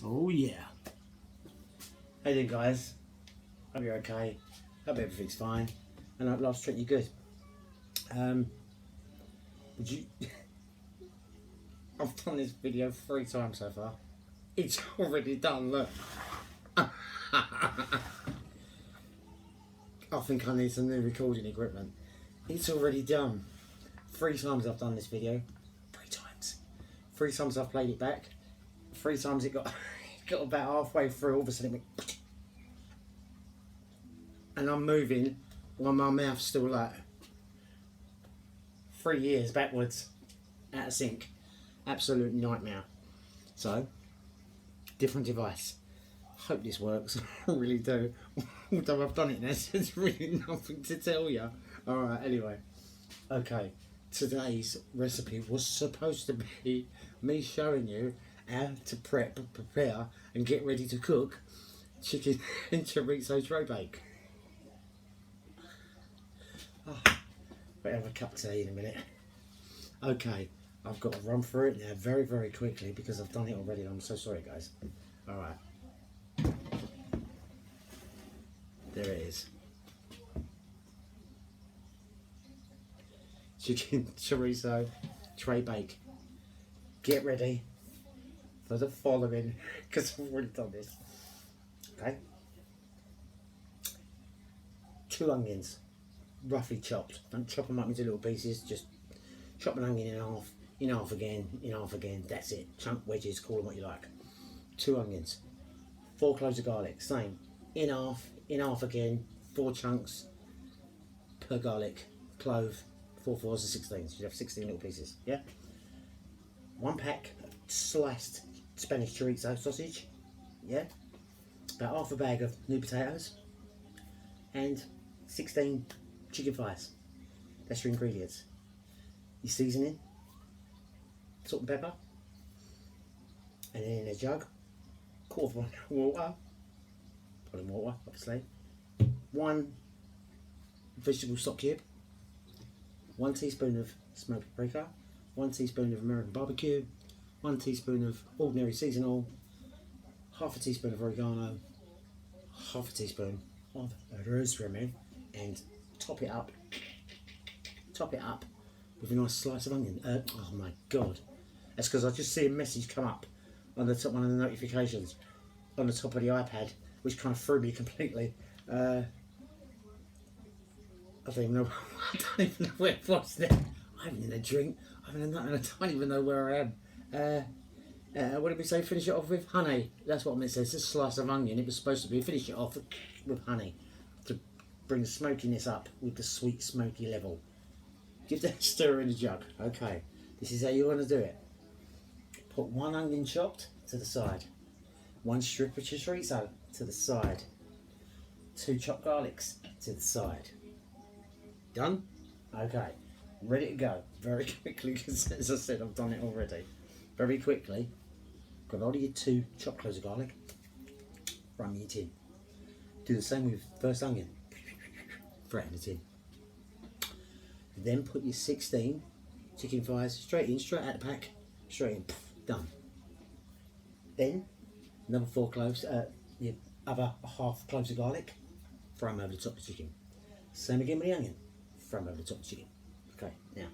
Oh yeah. Hey there guys, hope you're okay, hope everything's fine, and I hope life's treating you good. Would you... I've done this video 3 times so far. It's already done, look. I think I need some new recording equipment. It's already done. 3 times I've done this video. 3 times. 3 times I've played it back. 3 times it got got about halfway through, all of a sudden it went, and I'm moving while my mouth's still like 3 years backwards out of sync. Absolute nightmare. So, different device. Hope this works. I really do. Although I've done it now, there's really nothing to tell you. Alright, anyway. Okay, today's recipe was supposed to be me showing you how to prepare and get ready to cook chicken and chorizo tray bake. Oh, better have a cup of tea in a minute. Okay, I've got to run through it now very, very quickly because I've done it already. I'm so sorry, guys. Alright. There it is. Chicken chorizo tray bake. Get ready for the following, because I've already done this. Okay. 2 onions, roughly chopped. Don't chop them up into little pieces, just chop an onion in half again, in half again, that's it. Chunk wedges, call them what you like. 2 onions, 4 cloves of garlic, same. In half again, 4 chunks per garlic clove, 4 fours are 16s. You have 16 little pieces, yeah? 1 pack of sliced Spanish chorizo sausage, yeah? About half a bag of new potatoes, and 16 chicken thighs. That's your ingredients. Your seasoning, salt and pepper, and then in a jug, 1/4 of water, boiling water obviously, 1 vegetable stock cube, 1 teaspoon of smoked paprika, 1 teaspoon of American barbecue, 1 teaspoon of ordinary seasonal, 1/2 teaspoon of oregano, 1/2 teaspoon of rosemary, and top it up with a nice slice of onion. Oh my god, that's because I just see a message come up on the top, one of the notifications on the top of the iPad, which kind of threw me completely. I don't even know. I don't even know where it was then. I haven't had a drink. I haven't had nothing. I don't even know where I am. What did we say? Finish it off with honey. That's what it says. This slice of onion. It was supposed to be finish it off with honey to bring the smokiness up with the sweet smoky level. Give that a stir in the jug. Okay, this is how you want to do it. Put 1 onion chopped to the side, 1 strip of chorizo to the side, 2 chopped garlics to the side. Done? Okay, ready to go. Very quickly, because as I said, I've done it already. Very quickly, grab hold of your 2 chopped cloves of garlic, run me your tin. Do the same with first onion, throw it in the tin. Then put your 16 chicken thighs straight out the pack, straight in, done. Then another 4 cloves, your other 1/2 cloves of garlic, throw them over the top of the chicken. Same again with the onion, throw them over the top of the chicken. Okay, now,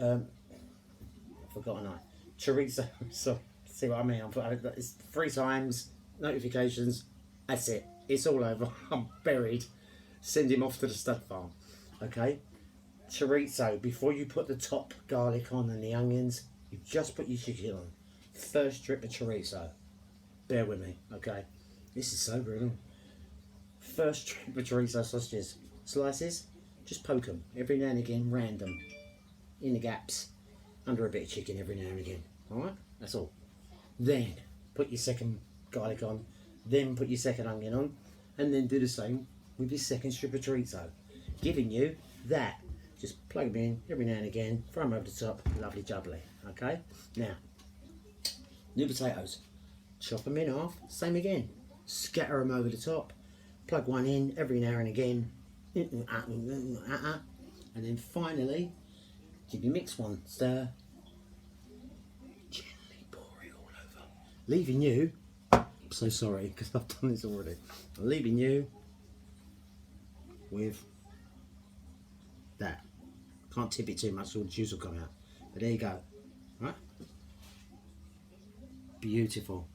I've forgotten chorizo, so see what I mean, it's 3 times, notifications, that's it, it's all over, I'm buried, send him off to the stud farm. Okay, chorizo, before you put the top garlic on and the onions, you just put your chicken on. First strip of chorizo. Bear with me, okay? This is so brutal. First strip of chorizo sausages. Slices, just poke them every now and again, random, in the gaps, under a bit of chicken every now and again. Alright, that's all. Then put your second garlic on, then put your second onion on, and then do the same with your second strip of chorizo. Giving you that. Just plug them in every now and again, throw them over the top, lovely jubbly. Okay, now, new potatoes, chop them in half, same again, scatter them over the top, plug one in every now and again, and then finally, give your mixed one, stir, gently pour it all over. leaving you, I'm so sorry because I've done this already, I'm leaving you with that. Can't tip it too much, all the juice will come out. But there you go. Right? Beautiful.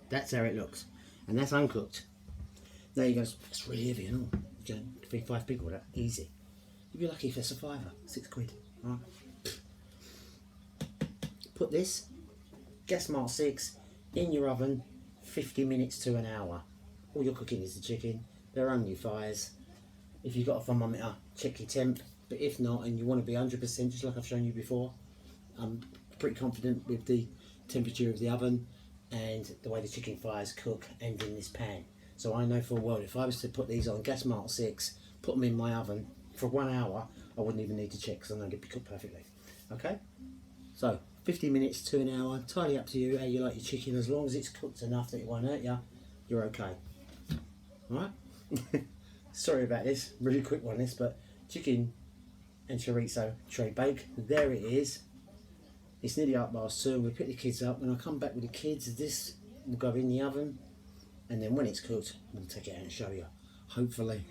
That's how it looks. And that's uncooked. There you go. That's really heavy and all. You can feed 5 people with that. Easy. You'd be lucky if it's a £5, £6. Right? Put this, gas mark 6, in your oven, 50 minutes to an hour. All you're cooking is the chicken. They're only fires. If you've got a thermometer, check your temp. But if not, and you want to be 100%, just like I've shown you before, I'm pretty confident with the temperature of the oven and the way the chicken fires cook and in this pan. So I know full well if I was to put these on gas mark 6, put them in my oven for 1 hour, I wouldn't even need to check because I know they'd be cooked perfectly. Okay? So 50 minutes to an hour, entirely up to you how you like your chicken. As long as it's cooked enough that it won't hurt you, you're okay. Alright? Sorry about this, really quick one this, but chicken and chorizo tray bake, there it is. It's nearly 2:30, we'll pick the kids up. When I come back with the kids, this will go in the oven, and then when it's cooked, we'll take it out and show you. Hopefully.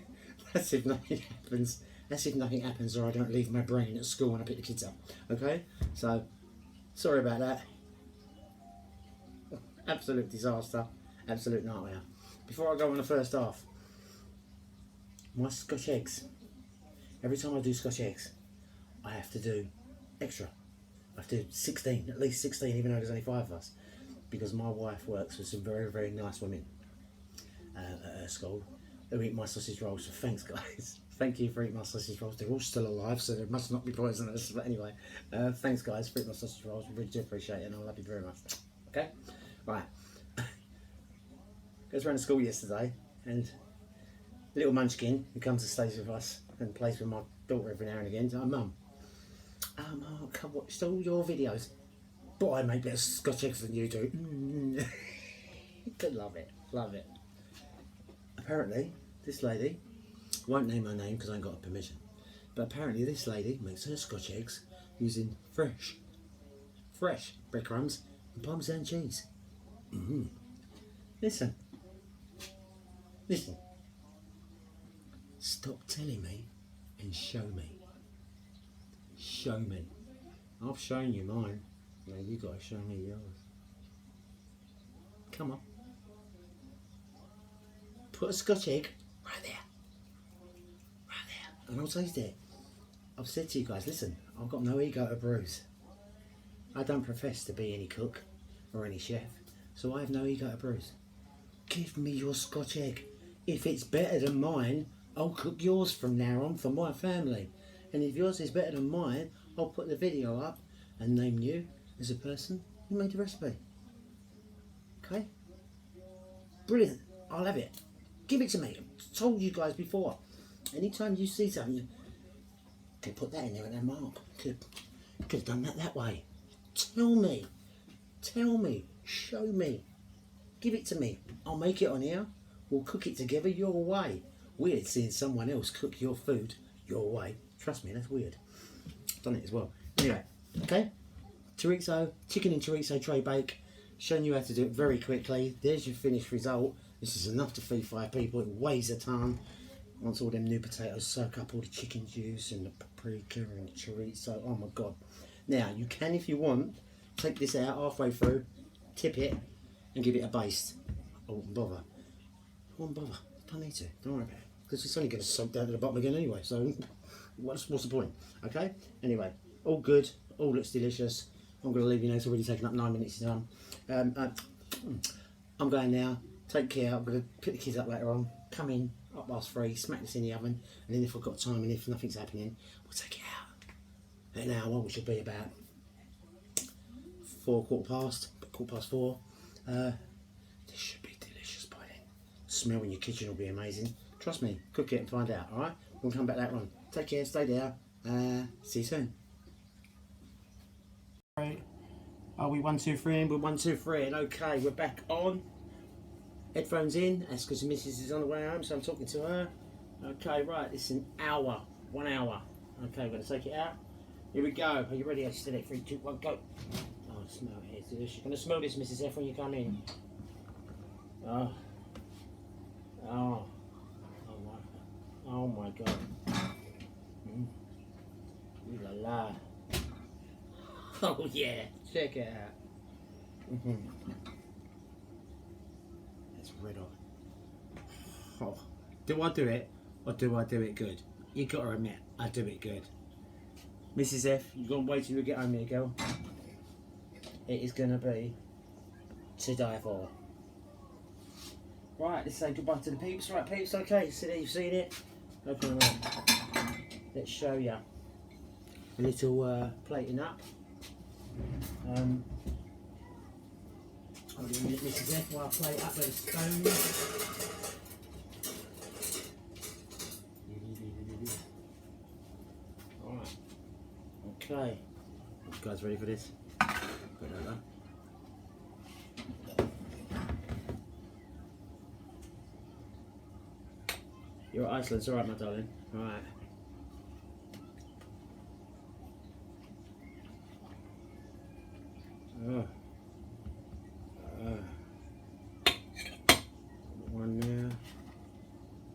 That's if nothing happens. That's if nothing happens or I don't leave my brain at school when I pick the kids up. Okay? So, sorry about that. Absolute disaster. Absolute nightmare. Before I go on the first half, my Scotch eggs. Every time I do Scotch eggs, I have to do extra. I have to do 16, at least 16, even though there's only 5 of us. Because my wife works with some very, very nice women at her school who eat my sausage rolls. So thanks, guys. Thank you for eating my sausage rolls. They're all still alive, so they must not be poisonous. But anyway, thanks, guys, for eating my sausage rolls. Really do appreciate it, and I love you very much. Okay? Right. Goes around to school yesterday, and little munchkin who comes and stays with us and plays with my daughter every now and again. So, Mum, I watched all your videos, but I make better Scotch eggs than you do. Love it, love it. Apparently, this lady, won't name her name because I ain't got her permission, but apparently this lady makes her Scotch eggs using fresh breadcrumbs and Parmesan cheese. Listen. Stop telling me and show me. Show me. I've shown you mine. Now you got to show me yours. Come on. Put a Scotch egg right there. Right there. And I'll taste it. I've said to you guys, listen, I've got no ego to bruise. I don't profess to be any cook or any chef, so I have no ego to bruise. Give me your Scotch egg. If it's better than mine, I'll cook yours from now on for my family. And if yours is better than mine, I'll put the video up and name you as a person who made the recipe. Okay? Brilliant. I'll have it. Give it to me. I've told you guys before. Anytime you see something, you could put that in there at that mark. Could have done that way. Tell me. Tell me. Show me. Give it to me. I'll make it on here. We'll cook it together your way. Weird seeing someone else cook your food your way. Trust me, that's weird. I've done it as well. Anyway, okay. Chorizo, chicken and chorizo tray bake. Showing you how to do it very quickly. There's your finished result. This is enough to feed 5 people. It weighs a ton. Once all them new potatoes soak up all the chicken juice and the paprika and the chorizo. Oh my God. Now, you can, if you want, take this out halfway through, tip it, and give it a baste. I wouldn't bother. I wouldn't bother. Don't need to. Don't worry about it. Because it's only going to soak down to the bottom again anyway. So, what's the point? Okay? Anyway, all good. All looks delicious. I'm going to leave you now. It's already taken up 9 minutes time. I'm going now. Take care. I'm going to pick the kids up later on. Come in, 3:30, smack this in the oven. And then if I've got time and if nothing's happening, we'll take it out. An hour, which will be about 4:15, 4:15. This should be delicious by then. The smell in your kitchen will be amazing. Trust me, cook it and find out, alright? We'll come back later on. Take care, stay there. See you soon. Right. Are we 1, 2, 3 in? We're 1, 2, 3 in. Okay, we're back on. Headphones in. That's because the missus is on the way home, so I'm talking to her. Okay, right, it's an hour. 1 hour. Okay, we're going to take it out. Here we go. Are you ready? I said it. 3, 2, 1, go. Oh Oh, smell it. It's delicious. You're going to smell this, Mrs. F, when you come in. Oh. Oh. Oh my God. Ooh la la. Oh yeah, check it out. It's red hot. Oh. Do I do it or do I do it good? You got to admit, I do it good. Mrs. F, you're going to wait till you get home here, girl. It is going to be to die for. Right, let's say goodbye to the peeps. Right, peeps, okay, so there you've seen it. Open it up. Let's show you a little plating up. Hold on a minute, Mrs. F, while I plate up with a stone. Alright. Okay. You guys ready for this? Put that there. You're at Iceland, it's alright, my darling. Alright. One there.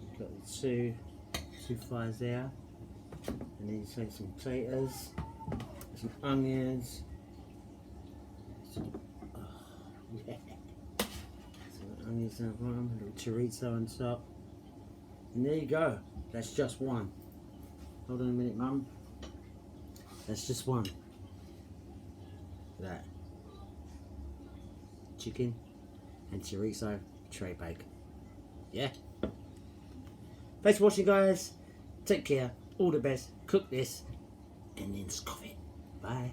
You've got the two fries there. And then you take some potatoes, some onions. Yeah. Some onions on the bottom, a little chorizo on top. And there you go. That's just one. Hold on a minute, Mum. That's just one. That. Chicken and chorizo tray bake. Yeah. Thanks for watching, guys. Take care. All the best. Cook this and then scoff it. Bye.